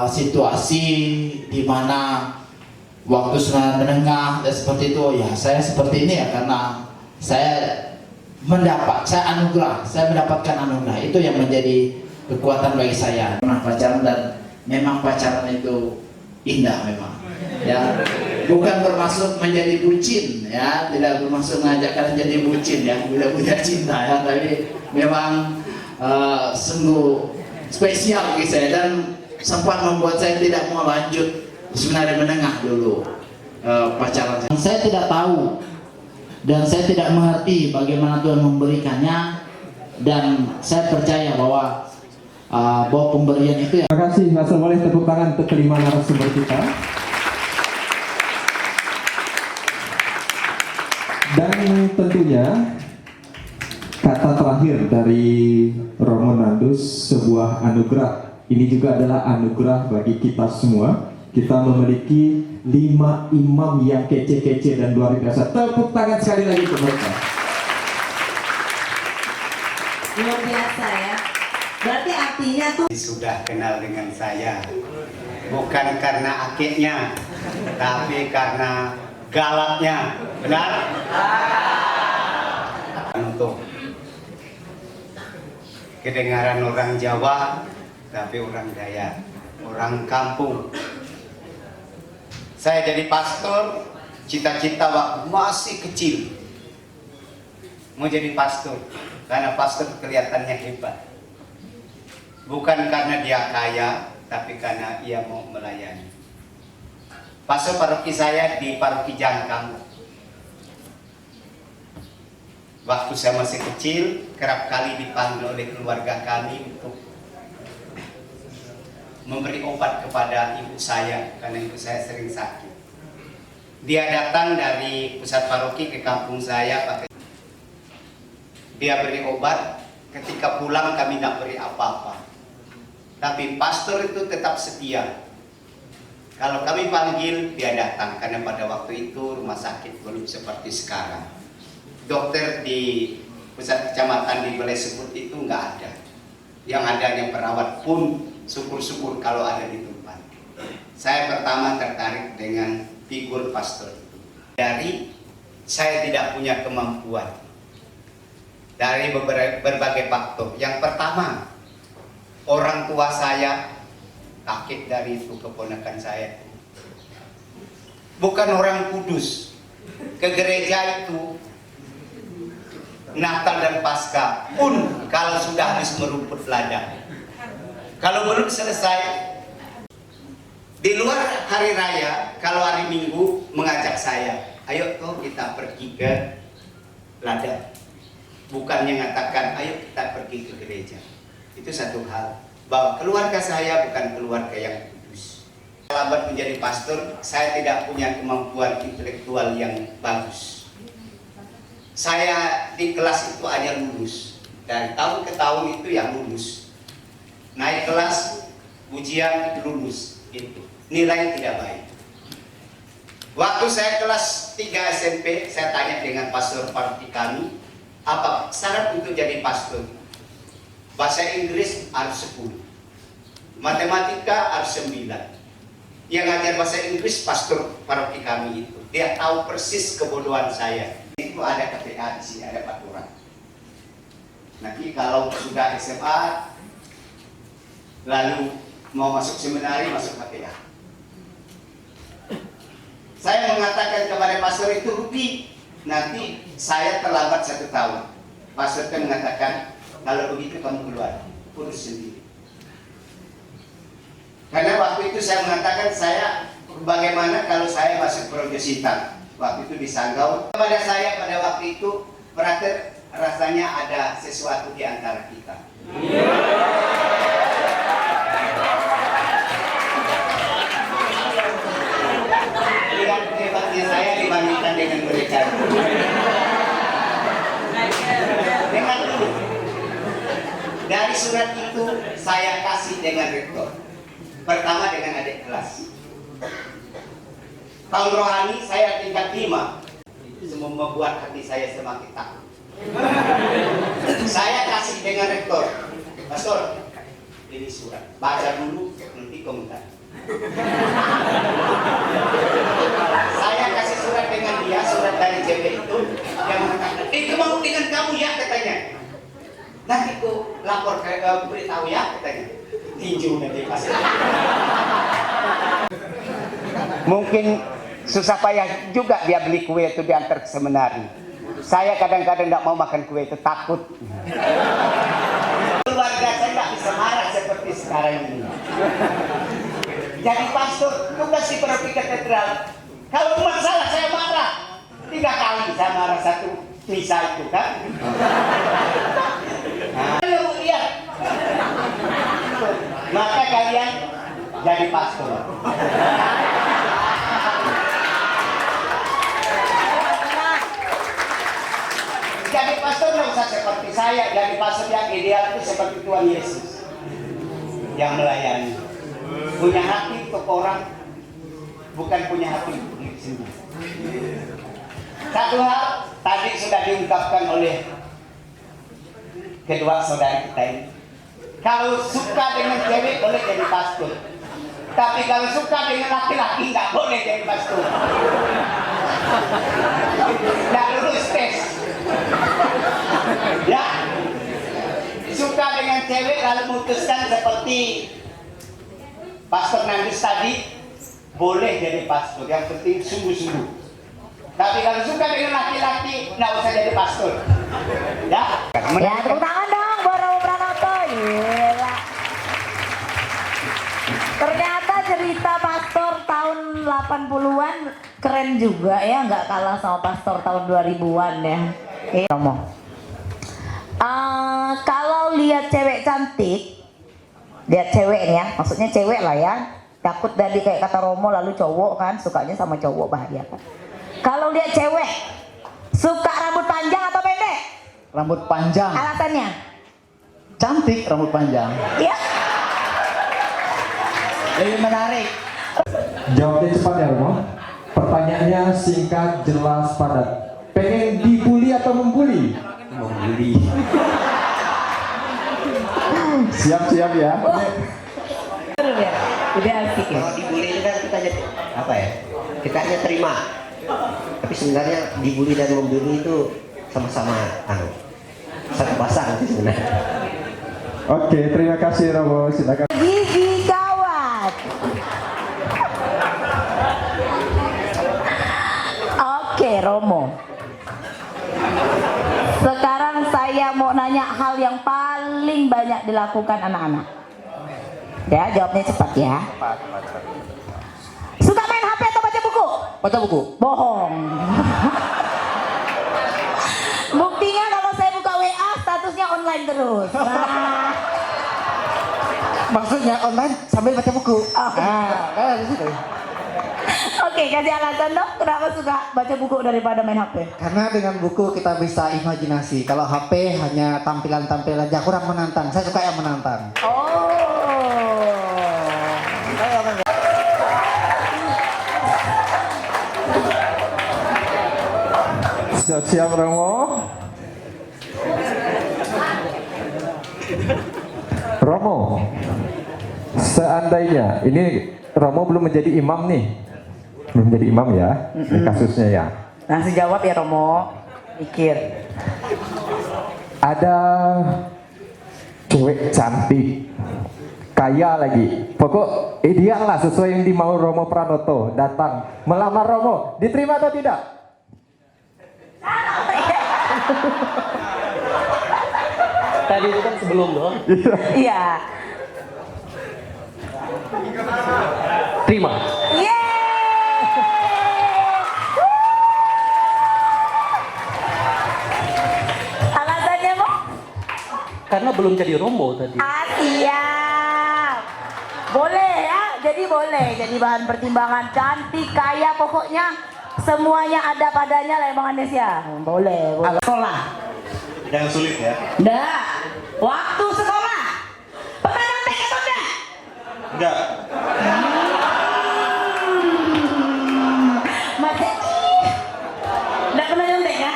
situasi di mana waktu seminari menengah dan seperti itu. Ya saya seperti ini ya karena saya mendapatkan anugerah. Itu yang menjadi kekuatan bagi saya. Pernah pacaran dan memang pacaran itu indah memang. Ya, bukan bermaksud menjadi bucin ya, tidak bermaksud mengajak kalian jadi bucin ya, tidak punya cinta ya, tapi memang sungguh spesial bagi saya dan sempat membuat saya tidak mau lanjut seminari menengah dulu pacaran. Saya tidak tahu dan saya tidak mengerti bagaimana Tuhan memberikannya, dan saya percaya bahwa pemberian itu ya. Terima kasih, Mas. Boleh tepuk tangan untuk kelima narasumber kita. Dan tentunya kata terakhir dari Romo Nandus, sebuah anugerah. Ini juga adalah anugerah bagi kita semua. kita memiliki 5 imam yang kece-kece dan luar biasa. Tepuk tangan sekali lagi untuk mereka. Luar biasa ya. Berarti artinya tuh Sudah kenal dengan saya, bukan karena akiknya, tapi karena galaknya. Benar? Untuk kedengaran orang Jawa, tapi orang Dayak, orang kampung. Saya jadi pastor, cita-cita waktu masih kecil mau jadi pastor, karena pastor kelihatannya hebat. Bukan karena dia kaya, tapi karena ia mau melayani. Pastor paroki saya di paroki Jangkang. Waktu saya masih kecil, kerap kali dipanggil oleh keluarga kami untuk memberi obat kepada ibu saya, karena ibu saya sering sakit. Dia datang dari pusat paroki ke kampung saya pakai. Dia beri obat, ketika pulang kami tidak beri apa-apa. Tapi pastor itu tetap setia. Kalau kami panggil, dia datang, karena pada waktu itu rumah sakit belum seperti sekarang. Dokter di pusat kecamatan di Balai Sebut itu nggak ada. Yang adanya perawat pun syukur-syukur kalau ada di tempat. Saya pertama tertarik dengan figur pastor itu. Dari saya tidak punya kemampuan. Dari berbagai faktor. Yang pertama, orang tua saya, kakek dari itu keponakan saya, bukan orang kudus. Ke gereja itu Natal dan Paskah pun kalau sudah habis merumput ladang, kalau belum selesai di luar hari raya, kalau hari Minggu mengajak saya, ayo toh kita pergi ke ladang. Bukannya mengatakan ayo kita pergi ke gereja. Itu satu hal, bahwa keluarga saya bukan keluarga yang kudus. Lambat menjadi pastor, saya tidak punya kemampuan intelektual yang bagus. Saya di kelas itu hanya lulus, dari tahun ke tahun itu yang lulus. Naik kelas, ujian lulus, itu nilai tidak baik. Waktu saya kelas 3 SMP, saya tanya dengan pastor paroki kami, apa syarat untuk jadi pastor? Bahasa Inggris harus 10, matematika harus 9. Yang ngajar bahasa Inggris pastor paroki kami itu, dia tahu persis kebodohan saya. Itu ada KPA di sini, ada peraturan. Nanti kalau sudah SMA, lalu mau masuk seminari, masuk KPA. Saya mengatakan kepada pastor itu, rugi, nanti saya terlambat 1 tahun. Pastor itu mengatakan, kalau begitu kamu keluar, urus sendiri. Karena waktu itu saya mengatakan, saya bagaimana kalau saya masuk Projositan. Waktu itu di Sanggau. Kepada saya pada waktu itu, brother, rasanya ada sesuatu di antara kita. Lihat hebatnya saya dibandingkan dengan mereka. Dengar dulu. Dari surat itu saya kasih dengan rektor. Pertama dengan adik kelas. Tahun rohani saya tingkat 5. Semua membuat hati saya semakin takut. Saya kasih dengan rektor. Pastor, ini surat. Baca dulu, nanti komentar. Saya kasih surat dengan dia, surat dari JP itu. Dia mengatakan, itu mau dengan kamu ya, katanya. Nanti ku lapor ke beritahu ya, katanya. Tinju nanti pasti. Mungkin susah payah juga dia beli kue itu diantar ke seminari. Saya kadang-kadang tidak mau makan kue itu, takut. Keluarga saya tidak bisa marah seperti sekarang ini. Jadi pastor, tugas di paroki katedral. Kalau masalah saya marah. 3 kali saya marah satu misa itu kan. Ayo lihat. Maka kalian jadi pastor. Jadi pastor tidak usah seperti saya. Jadi pastor yang ideal itu seperti Tuhan Yesus yang melayani, punya hati untuk orang, bukan punya hati milik sendiri. Satu hal tadi sudah diungkapkan oleh kedua saudara kita ini. Kalau suka dengan cewek boleh jadi pastor. Tapi kalau suka dengan laki-laki nggak boleh jadi pastor. Nggak lulus tes. Ya, suka dengan cewek lalu memutuskan seperti Pastor Nandus tadi, boleh jadi pastor. Yang penting sungguh-sungguh. Tapi kalau suka dengan laki-laki, nggak usah jadi pastor. Ya, Ya, tepuk tangan dong buat Romo Pranoto. Gila. Ternyata cerita pastor tahun 80-an keren juga ya, nggak kalah sama pastor tahun 2000-an ya. Oke, Romo. Kalau lihat cewek cantik, lihat cewek nih ya, maksudnya cewek lah ya. Takut tadi kayak kata Romo lalu cowok kan, sukanya sama cowok bahaya kan. Kalau lihat cewek, suka rambut panjang atau pendek? Rambut panjang. Alasannya? Cantik rambut panjang. Iya. Lebih menarik. Jawabnya cepat ya Romo. Pertanyaannya singkat, jelas, padat. Pengen dibully atau membuli? Membuli. Siap-siap ya. Seru ya? Udah asik ya? Kalau dibully itu kan kita jadi apa ya? Kita hanya terima. Tapi sebenarnya dibully dan membuli itu sama-sama satu pasang sih sebenarnya. Oke, terima kasih Romo. Silakan. Gigi gawat. Oke, Romo. Sekarang saya mau nanya hal yang paling banyak dilakukan anak-anak. Ya, jawabnya cepat ya. Suka main HP atau baca buku? Baca buku. Bohong. Buktinya kalau saya buka WA statusnya online terus. Nah. Maksudnya online sambil baca buku. Oh. Kan di situ. Oke, kasih alasan dong kenapa suka baca buku daripada main HP? Karena dengan buku kita bisa imajinasi. Kalau HP hanya tampilan-tampilan aja kurang menantang. Saya suka yang menantang. Oh. Siap-siap Romo. Romo, seandainya ini Romo belum menjadi imam nih, belum menjadi imam ya, ini kasusnya ya. Langsung jawab ya Romo. Pikir. Ada cewek cantik, kaya lagi, pokok ideal lah sesuai yang dimau Romo Pranoto, datang melamar Romo, diterima atau tidak? Tadi itu kan sebelum dong. Iya. Terima. Alasannya Mo? Karena belum jadi Romo tadi. Siap. Boleh ya, jadi boleh jadi bahan pertimbangan. Cantik, kaya, pokoknya semuanya ada padanya lah Bang Andes ya. Boleh. Sekolah. Yang sulit ya. Enggak. Waktu sekolah. Pernah nyontek atau enggak? Enggak. Masih. Enggak pernah nyontek ya?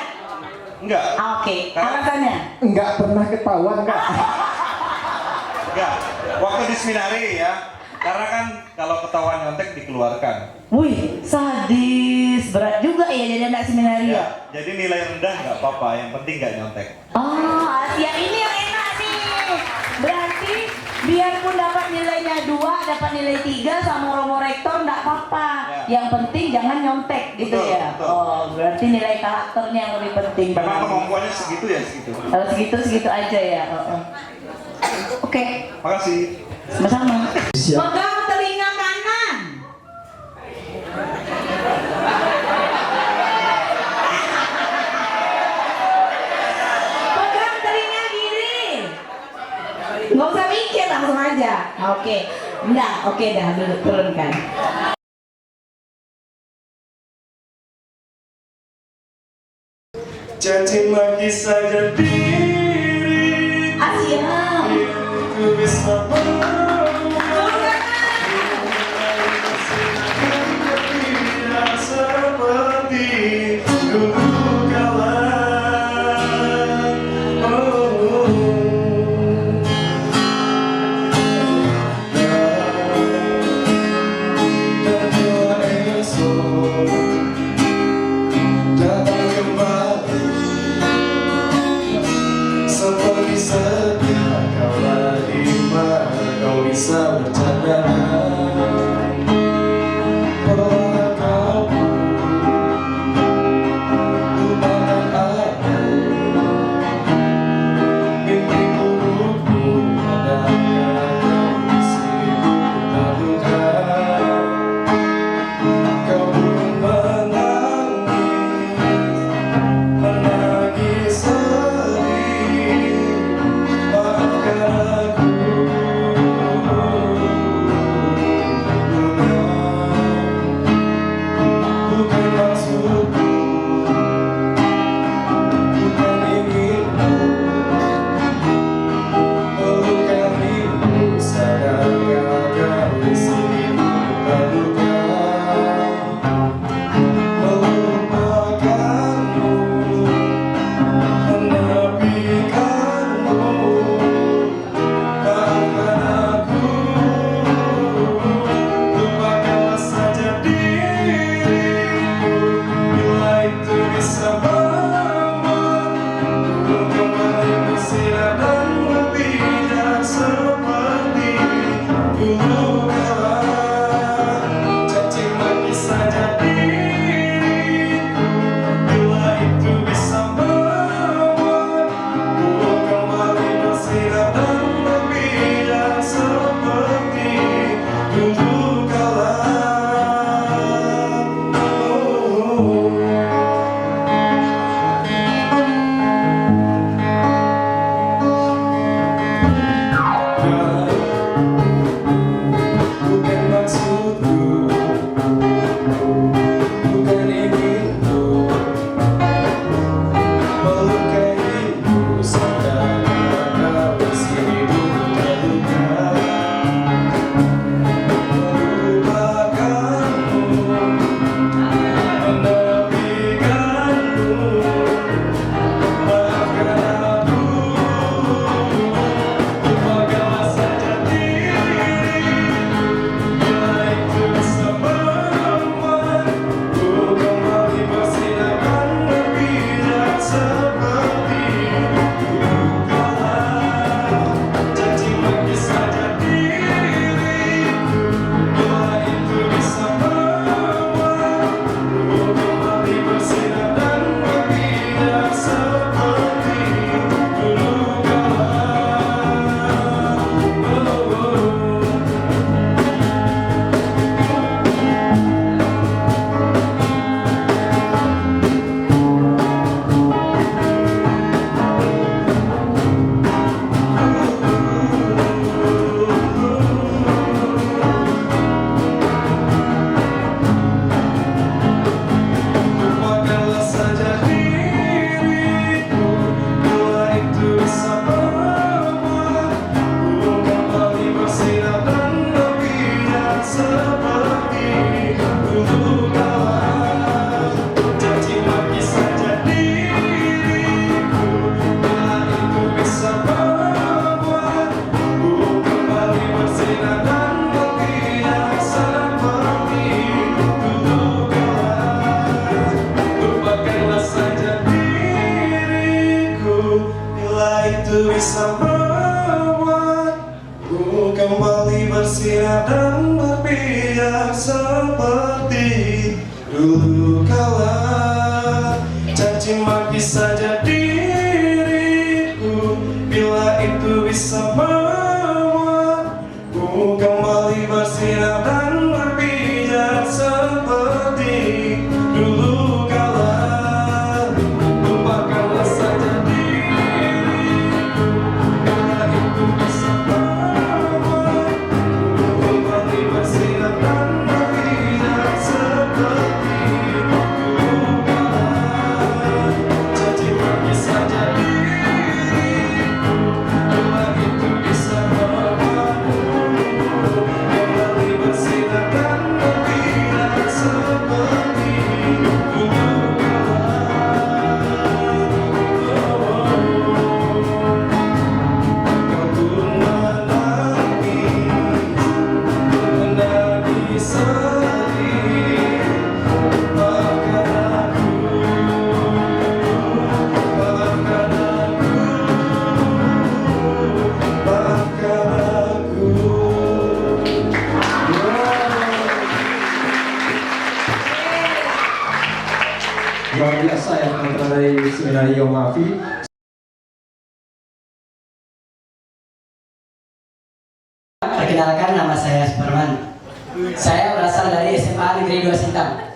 Enggak. Oke. Alasannya? Enggak pernah ketahuan enggak? Enggak. Waktu di seminari ya. Karena kan kalau ketahuan nyontek dikeluarkan. Wih, sadis. Berat juga ya jadi anak seminari ya. Ya, jadi nilai rendah nggak apa-apa, yang penting nggak nyontek. Oh, Asia ini yang enak nih. Berarti biarpun dapat nilainya 2, dapat nilai 3 sama Romo Rektor nggak apa-apa. Ya. Yang penting jangan nyontek gitu Betul, ya. betul. Oh, berarti nilai karakternya yang lebih penting. Memang kemampuannya segitu ya segitu. Kalau segitu aja ya. Oke, Makasih. sama-sama. Siap. Pegang telinga kanan. Pegang telinga kiri. Nggak usah mikir, langsung aja. Oke, enggak, oke dah, dulu turunkan. Caci maki saja diri Asia. ku bisa bila itu bisa membuatku kembali bersinar dan berbiar seperti dulu kala. Caci maki saja diriku bila itu bisa membuatku kembali bersinar dan berbiar seperti dulu kala. Lupakanlah saja diriku bila itu bisa membuatku kembali bersinar dan berbiar seperti dulu kala. Caci maki saja diriku bila itu bisa membuatku kembali bersinar dan berbiar seperti dulu kala. Kau pun menangis sedih. Maafkan aku. Luar biasa yang antara dari Seminari Yomafi. Perkenalkan, nama saya Superman. Saya berasal dari SMA Negeri 2 Sintang.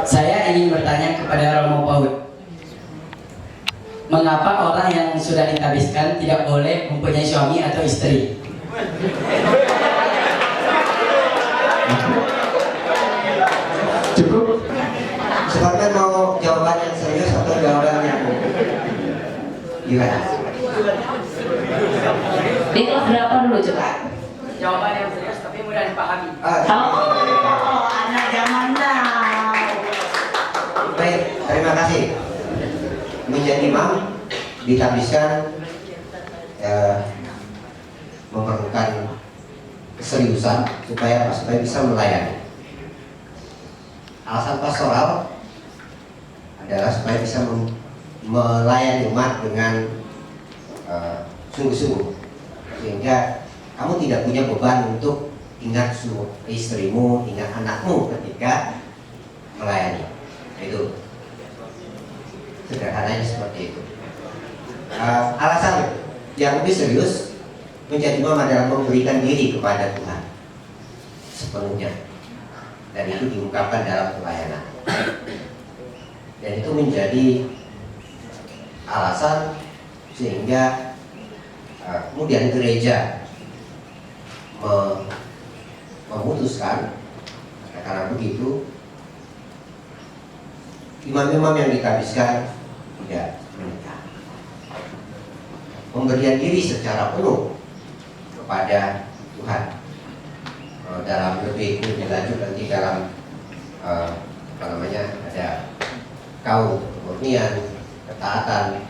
Saya ingin bertanya kepada Romo Paul. Mengapa orang yang sudah ditabiskan tidak boleh mempunyai suami atau istri? Cukup. Sebagai mau jawaban yang serius atau jawaban yang gimana? Di kelas berapa dulu coba? Jawaban yang serius tapi mudah dipahami. Oh, anak zaman now. Baik, terima kasih. Menjadi imam ditabiskan memerlukan keseriusan supaya bisa melayani. Alasan pastoral adalah supaya bisa melayani umat dengan sungguh-sungguh, sehingga kamu tidak punya beban untuk ingat istrimu, ingat anakmu ketika melayani. Itu sederhananya seperti itu. Alasan yang lebih serius menjadi imam adalah memberikan diri kepada Tuhan sepenuhnya, dan itu diungkapkan dalam pelayanan, dan itu menjadi alasan sehingga kemudian gereja memutuskan, karena begitu imam-imam yang ditabiskan tidak menikah, pemberian diri secara penuh kepada Tuhan. Dalam lebih lanjut nanti dalam ada kaum kemurnian, ketaatan.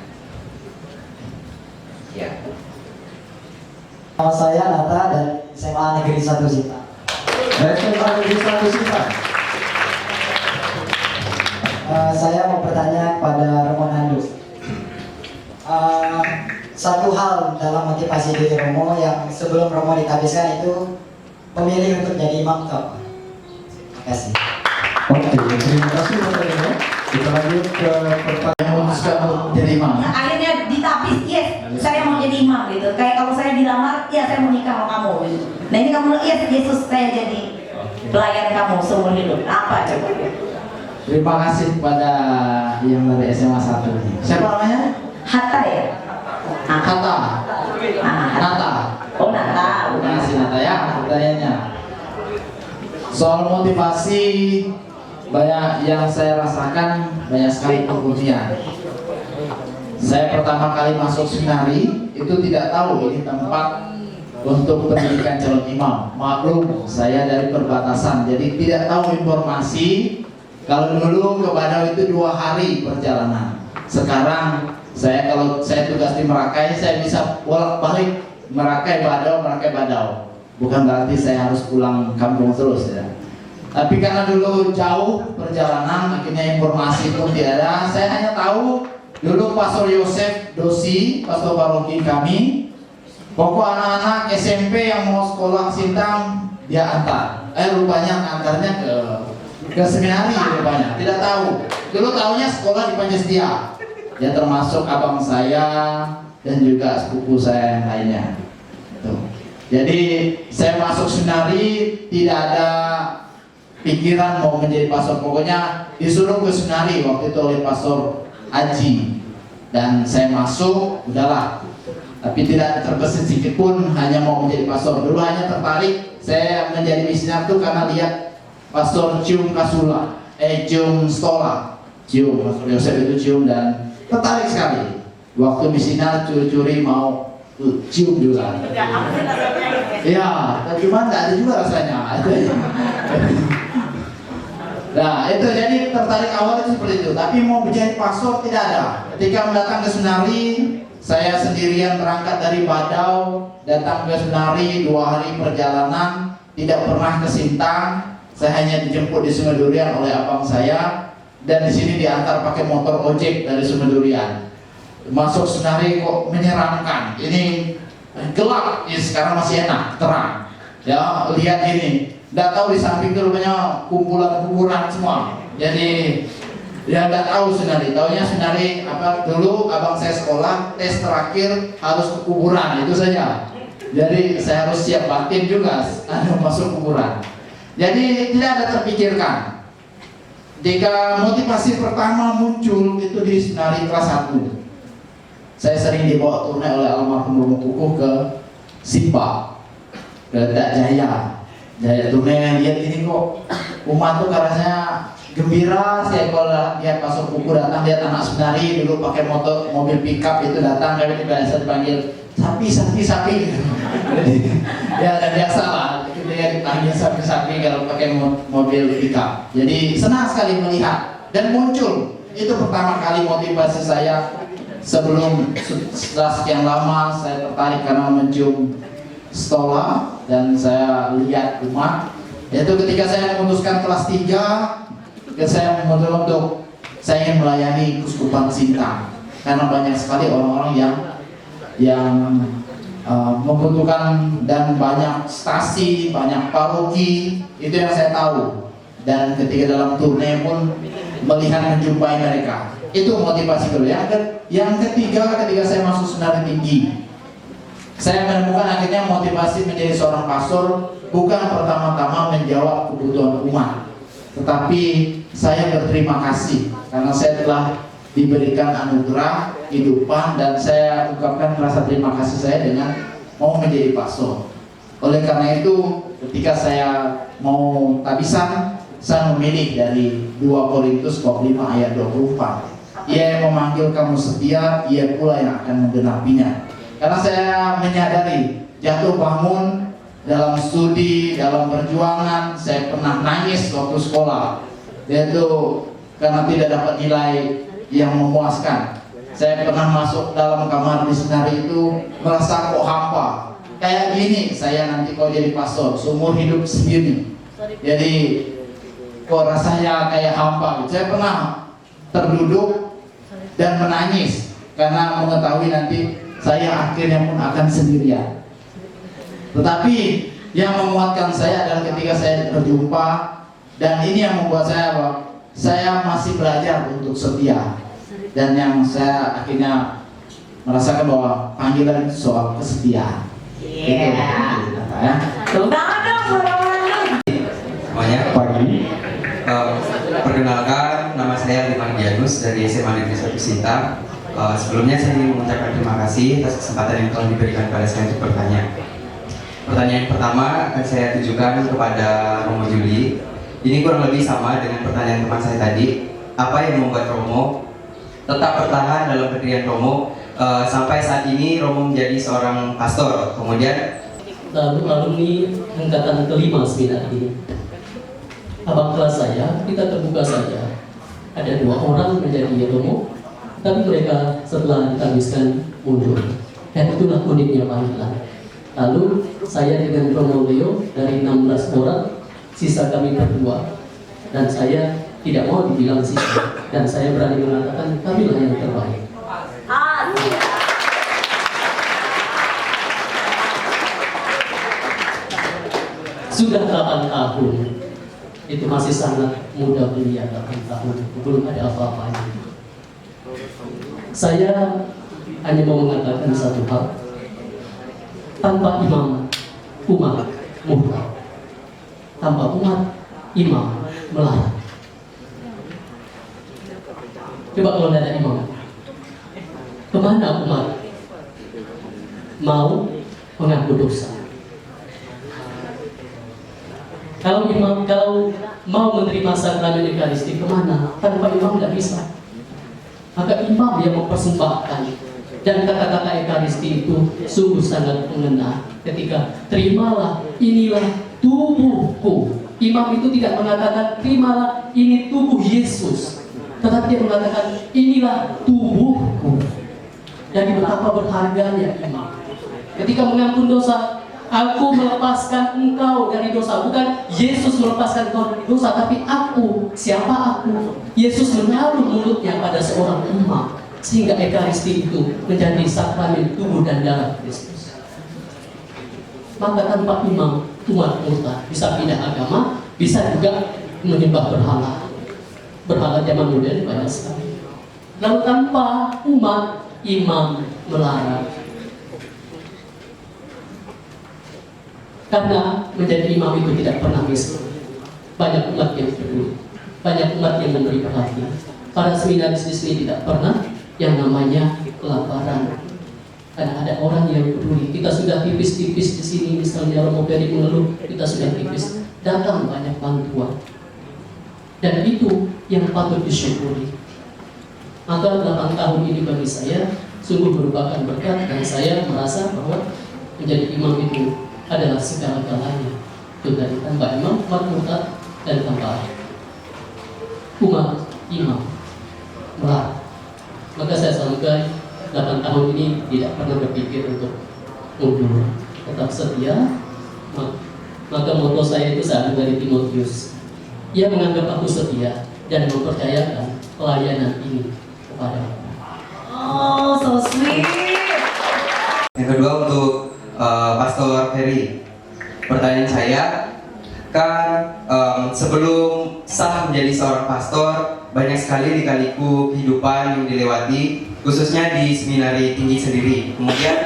Ya. Nama saya Nata dan SMA Negeri 1 Sintang. SMA Negeri 1 Sintang. Saya mau bertanya kepada Romo Nandu. Satu hal dalam motivasi diri Romo yang sebelum Romo ditabiskan itu memilih untuk jadi imam kau. Terima kasih. Oke, terima kasih Bapak Ibu. Kita lanjut ke pertanyaan yang memutuskan untuk jadi imam. Nah, akhirnya ditabis, yes, saya mau jadi imam gitu. Kayak kalau saya dilamar, ya saya mau nikah sama kamu gitu. Nah ini kamu, yes, Yesus, saya jadi pelayan kamu seumur hidup. Apa coba? Terima kasih kepada yang dari SMA 1. Siapa namanya? Hatta ya? Kata. Nata. Oh, Nata. Terima kasih Nata ya pertanyaannya. Soal motivasi, banyak yang saya rasakan, banyak sekali kemudian. Saya pertama kali masuk seminari itu tidak tahu ini tempat untuk pendidikan calon imam. Maklum, saya dari perbatasan, jadi tidak tahu informasi. Kalau dulu ke Badau itu 2 hari perjalanan. Sekarang kalau saya tugas di Merakai, saya bisa bolak-balik Merakai Badau. Bukan berarti saya harus pulang kampung terus ya. Tapi karena dulu jauh perjalanan, akhirnya informasi pun tidak ada. Saya hanya tahu dulu Pastor Yosef Dosi, pastor paroki kami, pokok anak-anak SMP yang mau sekolah ke Sintang dia antar. Rupanya antarnya ke seminari rupanya. Tidak tahu. Dulu tahunya sekolah di Panjastia. Ya termasuk abang saya dan juga sepupu saya yang lainnya. Tuh. Jadi saya masuk seminari tidak ada pikiran mau menjadi pastor. Pokoknya disuruh ke seminari waktu itu oleh Pastor Aji. Dan saya masuk, udahlah. Tapi tidak terbesit sedikit pun hanya mau menjadi pastor. Dulu hanya tertarik saya menjadi misioner tuh karena lihat Pastor Cium Kasula, Cium Stola, Cium, Pastor Yosef itu cium dan tertarik sekali. Waktu misioner curi-curi mau cium juga. Iya, cuma tidak ada juga rasanya. Nah itu jadi tertarik awal itu seperti itu. Tapi mau menjadi pastor tidak ada. Ketika mendatang ke seminari, saya sendirian berangkat dari Badau, datang ke seminari 2 hari perjalanan, tidak pernah ke Sintang. Saya hanya dijemput di Sungai Durian oleh abang saya, dan di sini diantar pakai motor ojek dari Sungai Durian. Masuk seminari kok menyeramkan. Ini gelap, ya sekarang masih enak, terang. Ya lihat ini. Tidak tahu di samping itu rupanya kumpulan kuburan semua. Jadi ya tidak tahu sebenarnya. Taunya sebenarnya apa dulu abang saya sekolah tes terakhir harus ke kuburan itu saja. Jadi saya harus siap batin juga masuk kuburan. Jadi tidak ada terpikirkan. Jika motivasi pertama muncul itu di seminari kelas 1. Saya sering dibawa tunai oleh almarhum Romo Kukuh ke Simba, ke Dak Jaya. Jaya tunai lihat ini kok umat tuh rasanya gembira. Saya kalau lihat Pastor Kukuh datang, lihat anak seminari dulu pakai mobil pickup itu datang, kami biasa dipanggil sapi. Ya dan biasa lah, dia dipanggil sapi kalau pakai mobil pickup. Jadi senang sekali melihat dan muncul. Itu pertama kali motivasi saya. Sebelum setelah sekian lama saya tertarik karena mencium stola dan saya lihat umat. Yaitu ketika saya memutuskan kelas 3, saya memutuskan untuk saya ingin melayani Keuskupan Sintang karena banyak sekali orang-orang yang membutuhkan dan banyak stasi, banyak paroki, itu yang saya tahu. Dan ketika dalam turne pun melihat menjumpai mereka, itu motivasi dulu. Yang ketiga, ketika saya masuk seminari tinggi, saya menemukan akhirnya motivasi menjadi seorang pastor bukan pertama-tama menjawab kebutuhan umat, tetapi saya berterima kasih karena saya telah diberikan anugerah kehidupan dan saya ungkapkan rasa terima kasih saya dengan mau menjadi pastor. Oleh karena itu, ketika saya mau tabisan, saya memilih dari 2 Korintus 5 ayat 24. Ia yang memanggil kamu setia, ia pula yang akan menggenapinya. Karena saya menyadari jatuh bangun dalam studi, dalam perjuangan, saya pernah nangis waktu sekolah, yaitu karena tidak dapat nilai yang memuaskan. Saya pernah masuk dalam kamar di seminari itu merasa kok hampa. Kayak gini, saya nanti kalau jadi pastor, seumur hidup sendiri. Jadi kok rasanya kayak hampa. Saya pernah terduduk dan menangis karena mengetahui nanti saya akhirnya pun akan sendirian. Tetapi yang menguatkan saya adalah ketika saya berjumpa, dan ini yang membuat saya masih belajar untuk setia, dan yang saya akhirnya merasakan bahwa panggilan itu soal kesetiaan. Itu ya. Semuanya pagi. Perkenalkan, nama saya Liman Gianus dari SMA Negeri 1 Sintang. Sebelumnya saya ingin mengucapkan terima kasih atas kesempatan yang telah diberikan pada saya untuk bertanya. Pertanyaan pertama akan saya tujukan kepada Romo Juli. Ini kurang lebih sama dengan pertanyaan teman saya tadi. Apa yang membuat Romo tetap bertahan dalam pendirian Romo sampai saat ini Romo menjadi seorang pastor? Kemudian lalu alumni angkatan kelima seminar ini. Abang kelas saya, kita terbuka saja. Ada 2 orang menjadi Romo, tapi mereka setelah ditabiskan mundur. Dan itulah uniknya panggilan. Lalu saya dengan Romo Leo dari 16 orang sisa kami berdua. Dan saya tidak mau dibilang sisa, dan saya berani mengatakan kamilah yang terbaik. Sudah 8 tahun, itu masih sangat muda belia. 8 tahun, belum ada apa-apanya. Saya hanya mau mengatakan satu hal, tanpa imam, umat murtad. Tanpa umat, imam melarat. Coba kalau tidak ada imam, kemana umat mau mengaku dosa? Kalau mau menerima sakramen Ekaristi, kemana? Tanpa imam tidak bisa. Maka imam yang mempersembahkan. Dan kata-kata Ekaristi itu sungguh sangat mengena. Ketika terimalah, inilah tubuhku. Imam itu tidak mengatakan terimalah, ini tubuh Yesus, tetapi dia mengatakan inilah tubuhku. Jadi betapa berharganya imam. Ketika mengampun dosa, aku melepaskan engkau dari dosa. Bukan Yesus melepaskan engkau dari dosa, tapi aku. Siapa aku? Yesus menaruh mulutnya pada seorang imam, sehingga Ekaristi itu menjadi sakramen tubuh dan darah Kristus. Maka tanpa imam, umat murtad bisa pindah agama, bisa juga menyembah berhala. Berhala zaman modern banyak sekali. Lalu tanpa umat, imam melarat. Karena menjadi imam itu tidak pernah miskin. Banyak umat yang peduli, banyak umat yang memberi perhatian. Para seminaris di sini tidak pernah yang namanya kelaparan. Karena ada orang yang peduli. Kita sudah tipis-tipis di sini, misalnya Romo Peri mengeluh, kita sudah tipis. Datang banyak bantuan. Dan itu yang patut disyukuri. Maka 8 tahun ini bagi saya sungguh merupakan berkat, dan saya merasa bahwa menjadi imam itu adalah segala-galanya. Itu dari tanpa imam, umat murtad, dan tanpa umat, imam melarat. Maka saya sampai 8 tahun ini tidak pernah berpikir untuk mundur, tetap setia. Maka moto saya itu sama dari Timotius. Ia menganggap aku setia dan mempercayakan pelayanan ini kepada aku. Oh, so sweet. Yang kedua untuk Pastor Ferry. Pertanyaan saya, kan sebelum sah menjadi seorang pastor, banyak sekali lika-liku kehidupan yang dilewati, khususnya di seminari tinggi sendiri. Kemudian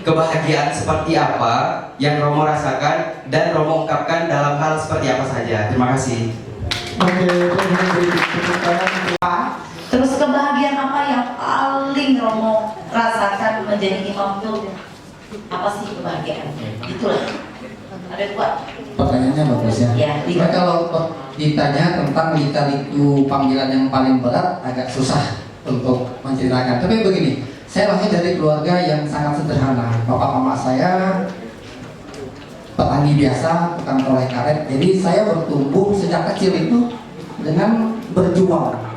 kebahagiaan seperti apa yang Romo rasakan dan Romo ungkapkan dalam hal seperti apa saja? Terima kasih. Terus kebahagiaan apa yang paling Romo rasakan menjadi imam itu? Apa sih kebahagiaannya? Itulah. Ada dua. Pertanyaannya bagus ya. Nah, kalau ditanya tentang lika-liku panggilan yang paling berat, agak susah untuk menceritakan. Tapi begini, saya lahir dari keluarga yang sangat sederhana. Bapak mama saya petani biasa, tukang toleh karet. Jadi saya bertumbuh sejak kecil itu dengan berjuang.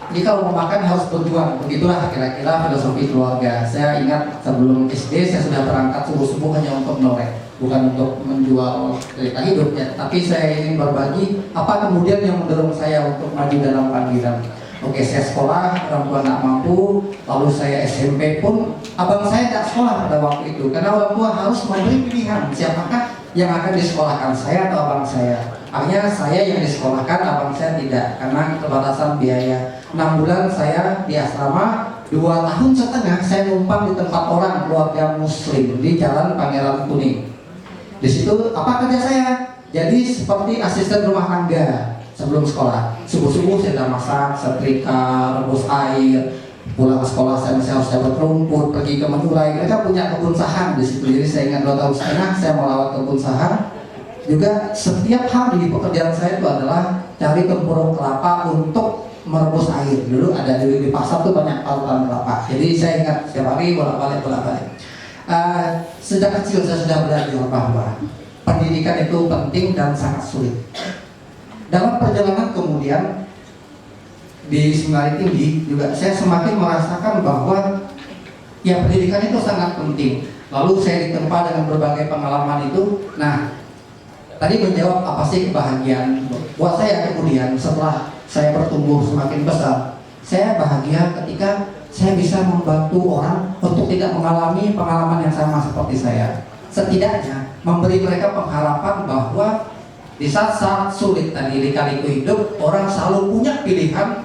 Jadi kalau mau makan harus berjuang. Begitulah kira-kira filosofi keluarga. Saya ingat sebelum SD saya sudah berangkat subuh-subuh hanya untuk menoreh, bukan untuk menjual cerita hidup ya. Tapi saya ingin berbagi apa kemudian yang mendorong saya untuk maju dalam panggilan. Oke, saya sekolah, orang tua nggak mampu, lalu saya SMP pun, abang saya tidak sekolah pada waktu itu, karena orang tua harus memberi pilihan siapakah yang akan disekolahkan, saya atau abang saya. Akhirnya saya yang disekolahkan, abang saya tidak, karena keterbatasan biaya. 6 bulan saya di asrama, 2 tahun setengah saya numpang di tempat orang keluarga muslim di Jalan Pangeran Kuning. Di situ apa kerja saya? Jadi seperti asisten rumah tangga. Sebelum sekolah, subuh-subuh saya sudah masak, setrika, rebus air. Pulang sekolah saya masih harus dapat rumput, pergi ke Menurai. Mereka punya kebun saham di situ. Jadi saya ingat 2 tahun setengah saya melawat kebun saham. Juga setiap hari pekerjaan saya itu adalah cari tempurung kelapa untuk merebus air. Dulu ada di pasar tuh banyak parutan kelapa. Jadi saya ingat setiap hari bolak-balik. Sejak kecil saya sudah belajar bahwa pendidikan itu penting dan sangat sulit. Dalam perjalanan kemudian di seminari tinggi juga saya semakin merasakan bahwa ya pendidikan itu sangat penting. Lalu saya ditempa dengan berbagai pengalaman itu. Nah, tadi menjawab apa sih kebahagiaan buat saya. Kemudian setelah saya bertumbuh semakin besar, saya bahagia ketika saya bisa membantu orang untuk tidak mengalami pengalaman yang sama seperti saya. Setidaknya memberi mereka pengharapan bahwa di saat-saat sulit tadi lika-liku hidup, orang selalu punya pilihan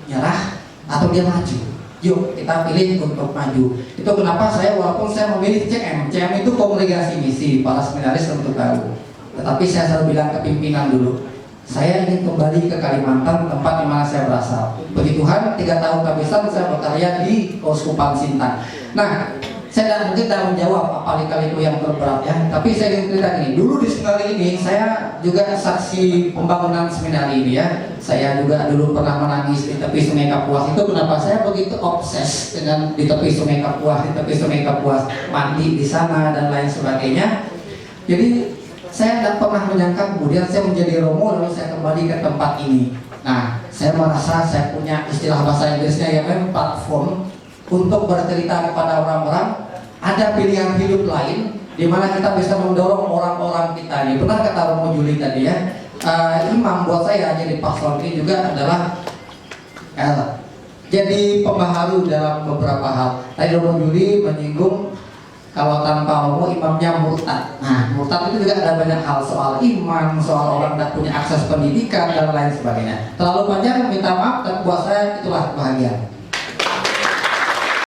nyerah atau dia maju. Yuk kita pilih untuk maju. Itu kenapa saya walaupun saya memilih CM itu komunikasi misi, para seminaris tentu tahu. Tetapi saya selalu bilang ke pimpinan dulu, saya ingin kembali ke Kalimantan, tempat di mana saya berasal. Puji Tuhan, 3 tahun kehabisan saya bekerja di Keuskupan Sintang. Nah, saya mungkin tidak menjawab apa lika-liku yang terberat ya. Tapi saya ingin cerita ini. Dulu di seminari ini saya juga saksi pembangunan seminari ini ya. Saya juga dulu pernah menangis di tepi Sungai Kapuas. Itu kenapa saya begitu obses dengan di tepi Sungai Kapuas, mandi di sana dan lain sebagainya. Jadi saya tidak pernah menyangka kemudian saya menjadi romo lalu saya kembali ke tempat ini. Nah, saya merasa saya punya istilah bahasa Inggrisnya yang memang platform untuk bercerita kepada orang-orang ada pilihan hidup lain di mana kita bisa mendorong orang-orang kita ini. Benar kata Romo Juli tadi ya, imam buat saya jadi pastor ini juga adalah jadi pembaharu dalam beberapa hal. Tadi Romo Juli menyinggung kalau tanpa Romo imamnya murtad. Nah, murtad itu juga ada banyak hal soal iman, soal orang tidak punya akses pendidikan dan lain sebagainya. Terlalu panjang, minta maaf, dan buat saya itulah kebahagiaan.